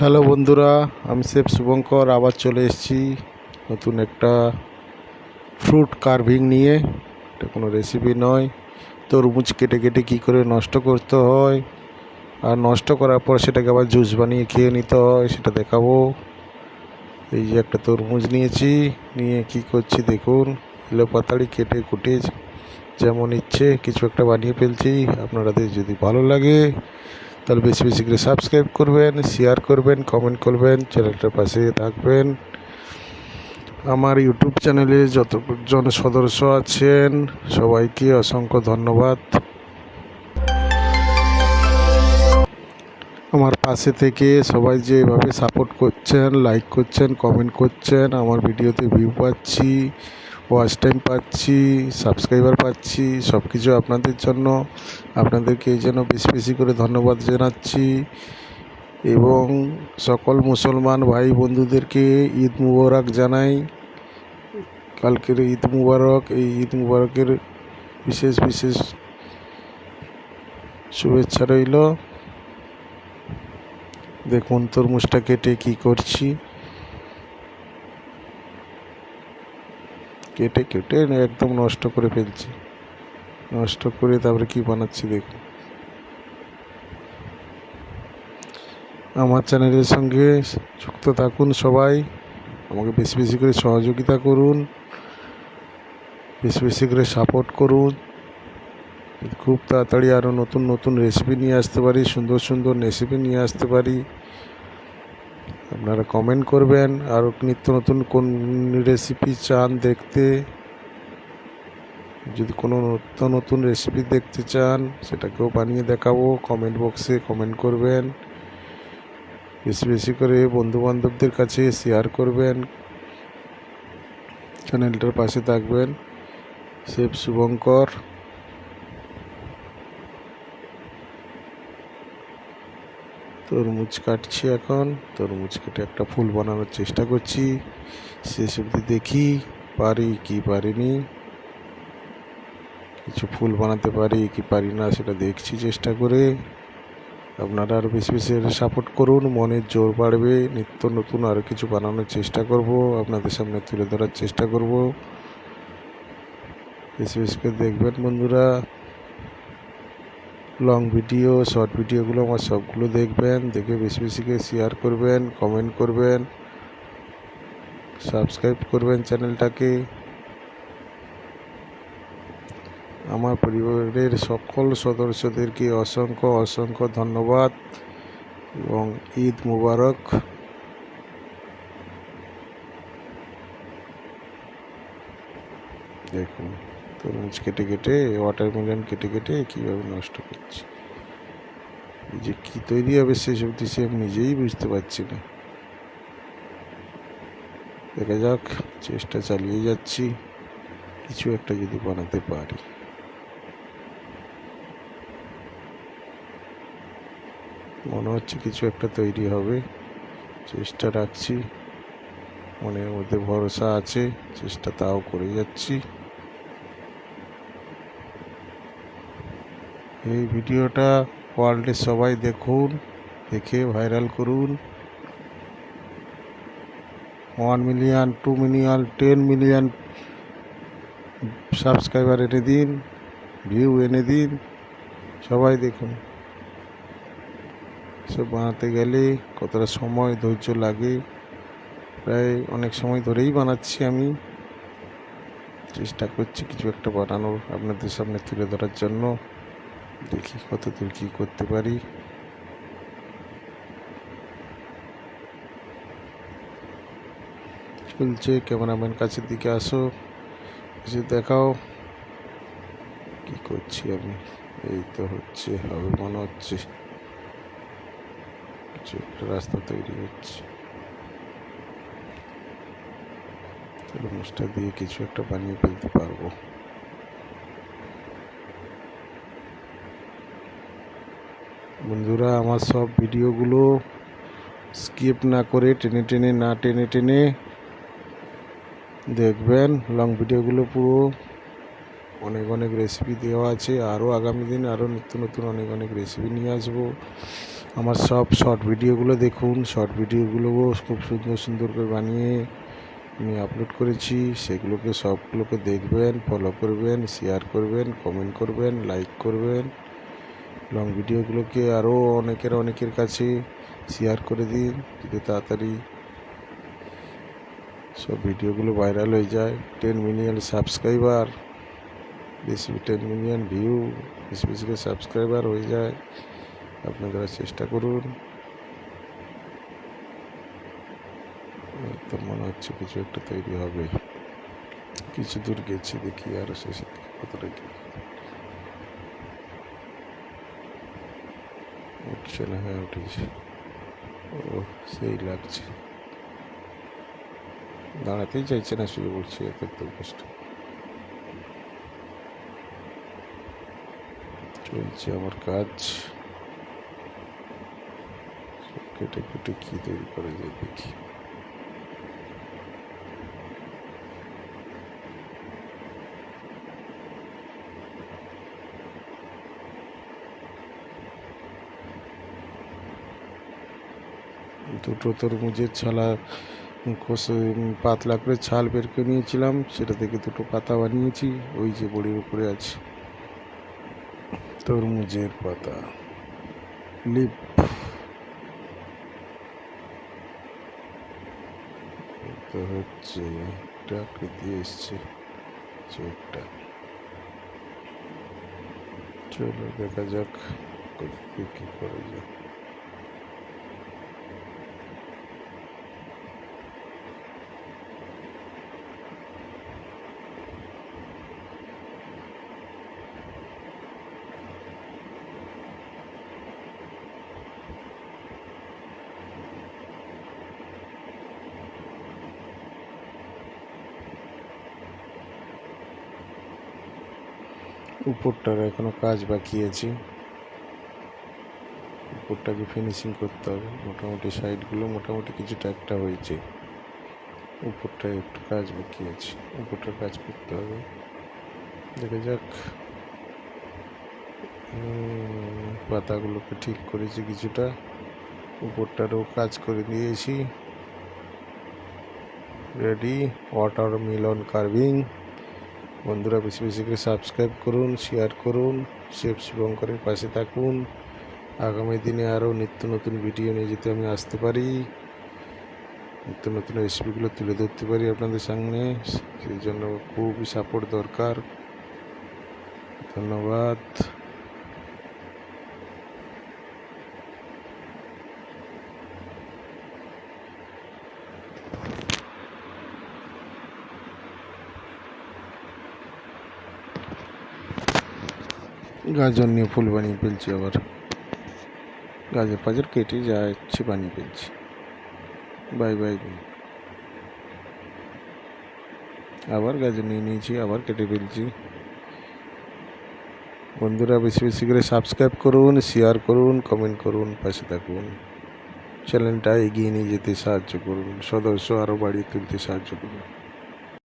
Hello বন্ধুরা, আমি chef Shubhankar আবার চলে এসেছি নতুন একটা ফ্রুট কার্ভিং নিয়ে। এটা কোনো রেসিপি নয়। তরমুজ কেটে কেটে কী করে নষ্ট করতে হয় আর নষ্ট করার পর সেটাকে আবার জুস বানিয়ে খেয়ে নিতে হয় সেটা দেখাবো। এই যে একটা তরমুজ নিয়েছি, নিয়ে কি করছি দেখুন, এলো পাতাড়ি কেটে কুটে যেমন ইচ্ছে কিছু একটা বানিয়ে ফেলছি। আপনাদের যদি ভালো লাগে তাহলে বেশি বেশি করে সাবস্ক্রাইব করবেন, শেয়ার করবেন, কমেন্ট করবেন, চ্যানেলটার পাশে থাকবেন। আমার ইউটিউব চ্যানেলে যতজন সদস্য আছেন সবাইকে অসংখ্য ধন্যবাদ। আমার পাশে থেকে সবাই যে এভাবে সাপোর্ট করছেন, লাইক করছেন, কমেন্ট করছেন, আমার ভিডিওতে ভিউ পাচ্ছি, ওয়াচ টাইম পাচ্ছি, সাবস্ক্রাইবার পাচ্ছি, সব কিছু আপনাদের জন্য। আপনাদেরকে এই জন্য বেশি বেশি করে ধন্যবাদ জানাচ্ছি এবং সকল মুসলমান ভাই বন্ধুদেরকে ঈদ মুবারক জানাই। কালকের ঈদ মুবারক, এই ঈদ মুবারকের বিশেষ বিশেষ শুভেচ্ছা রইল। দেখুন তরমুজটা কেটে কি করছি, কেটে কেটে একদম নষ্ট করে ফেলছি, নষ্ট করে তারপরে কি বানাচ্ছি দেখুন। আমার চ্যানেলের সঙ্গে যুক্ত থাকুন সবাই, আমাকে বেশি বেশি করে সহযোগিতা করুন, বেশি বেশি করে সাপোর্ট করুন। খুব তাড়াতাড়ি আরও নতুন নতুন রেসিপি নিয়ে আসতে পারি, সুন্দর সুন্দর রেসিপি নিয়ে আসতে পারি। আপনারা কমেন্ট করবেন আরও নিত্য নতুন কোন রেসিপি চান দেখতে। যদি কোনো নিত্য নতুন রেসিপি দেখতে চান সেটাকেও বানিয়ে দেখাবো। কমেন্ট বক্সে কমেন্ট করবেন, বেশি বেশি করে বন্ধুবান্ধবদের কাছে শেয়ার করবেন, চ্যানেলটার পাশে থাকবেন। শেফ শুভঙ্কর। তরমুজ কাটছি এখন, তরমুজ কেটে একটা ফুল বানানোর চেষ্টা করছি। শেষ অবধি দেখি পারি কি পারিনি, কিছু ফুল বানাতে পারি কি পারি না সেটা দেখছি চেষ্টা করে। আপনারা আরও বেশি বেশি সাপোর্ট করুন, মনের জোর বাড়বে। নিত্য নতুন আরও কিছু বানানোর চেষ্টা করব, আপনাদের সামনে তুলে ধরার চেষ্টা করব। বেশি বেশি করে দেখবেন বন্ধুরা। লং ভিডিও, শর্ট ভিডিওগুলো আমার সবগুলো দেখবেন, দেখে বেশি বেশি করে শেয়ার করবেন, কমেন্ট করবেন, সাবস্ক্রাইব করবেন চ্যানেলটাকে। আমার পরিবারের সকল সদস্যদেরকে অসংখ্য অসংখ্য ধন্যবাদ এবং ঈদ মুবারক। দেখুন তরমুজ কেটে কেটে, ওয়াটারমেলন কেটে কেটে কীভাবে নষ্ট করছি। এই যে কী তৈরি হবে শেষ অবধি সে নিজেই বুঝতে পারছি না। দেখা যাক, চেষ্টা চালিয়ে যাচ্ছি, কিছু একটা যদি বানাতে পারি। মনে হচ্ছে কিছু একটা তৈরি হবে, চেষ্টা রাখছি, মনের মধ্যে ভরসা আছে, চেষ্টা তাও করে যাচ্ছি। এই ভিডিওটা ওয়ার্ল্ডে সবাই দেখুন, দেখে ভাইরাল করুন। 1 মিলিয়ন, 2 মিলিয়ন, 10 মিলিয়ন সাবস্ক্রাইবার এনে দিন, ভিউ এনে দিন, সবাই দেখুন। সব বানাতে গেলে কতটা সময় ধৈর্য লাগে, প্রায় অনেক সময় ধরেই বানাচ্ছি আমি। চেষ্টা করছি কিছু একটা বানানোর, আপনাদের সামনে তুলে ধরার জন্য। দেখি কতদূর কী করতে পারি। চলছে, ক্যামেরাম্যান কাছের দিকে আসো, এসে দেখাও কি করছি আমি। এই তো হচ্ছে, হবে মনে হচ্ছে, কিছু একটা রাস্তা তৈরি হচ্ছে। তরমুজটা দিয়ে কিছু একটা বানিয়ে ফেলতে পারবো। বন্ধুরা আমার সব ভিডিওগুলো স্কিপ না করে, টেনে টেনে না টেনে টেনে দেখবেন। লং ভিডিওগুলো পুরো অনেক অনেক রেসিপি দেওয়া আছে। আরও আগামী দিন আরও নিত্য নতুন অনেক অনেক রেসিপি নিয়ে আসবো। আমার সব শর্ট ভিডিওগুলো দেখুন। শর্ট ভিডিওগুলোও খুব সুন্দর সুন্দর করে বানিয়ে আমি আপলোড করেছি। সেগুলোকে সবগুলোকে দেখবেন, ফলো করবেন, শেয়ার করবেন, কমেন্ট করবেন, লাইক করবেন। লং ভিডিওগুলোকে আরও অনেকের কাছে শেয়ার করে দিন, যদি তাড়াতাড়ি সব ভিডিওগুলো ভাইরাল হয়ে যায়। 10 মিলিয়ন সাবস্ক্রাইবার, বেশি 10 মিলিয়ন ভিউ, বেশি বেশি করে সাবস্ক্রাইবার হয়ে যায়। আপনারা চেষ্টা করুন। তো মনে হচ্ছে কিছু একটা তৈরি হবে। কিছু দূর গেছি, দেখি আরো শেষের দিকে কতটা কি উঠছে না। হ্যাঁ উঠেছে। ও সেই লাগছে, দাঁড়াতেই চাইছে না, শুয়ে পড়ছি, এত কষ্ট। চলছে আমার কাজ। কেটে কেটে কি তৈরি করা যায় দেখি। দুটো তরমুজের ছালা কষে পাতলা করে ছাল বের করে নিয়েছিলাম, সেটা থেকে দুটো পাতা বানিয়েছি। ওই যে বড়ির উপরে আছে তরমুজের পাতা, লিপ। তো হচ্ছে একটা আকৃতি এসছে একটা। চলো দেখা যাক কি করা যায়। উপরটার এখনো কাজ বাকি আছে, উপরটাকে ফিনিশিং করতে হবে। মোটামুটি সাইডগুলো মোটামুটি কিছুটা একটা হয়েছে, উপরটায় একটু কাজ বাকি আছে, উপরটার কাজ করতে হবে। দেখা যাক। পাতাগুলোকে ঠিক করেছি কিছুটা, উপরটারও কাজ করে দিয়েছি। Ready watermelon carving. বন্ধুরা বেশি বেশি করে সাবস্ক্রাইব করুন, শেয়ার করুন, শেফ শুভঙ্করের পাশে থাকুন। আগামী দিনে আরও নিত্য নতুন ভিডিও নিয়ে যেতে আমি আসতে পারি, নিত্য নতুন রেসিপিগুলো তুলে ধরতে পারি আপনাদের সামনে। সেই জন্য খুবই সাপোর্ট দরকার। ধন্যবাদ। গাজর নিয়ে ফুল বানিয়ে ফেলছি, আবার গাজর পাজর কেটে যাচ্ছে বানিয়ে ফেলছি। Bye bye. আবার গাজর নিয়ে নিয়েছি, আবার কেটে ফেলছি। বন্ধুরা বেশি বেশি করে সাবস্ক্রাইব করুন, শেয়ার করুন, কমেন্ট করুন, পাশে থাকুন। চ্যানেলটা এগিয়ে নিয়ে যেতে সাহায্য করুন, সদস্য আরও বাড়িয়ে তুলতে সাহায্য করুন।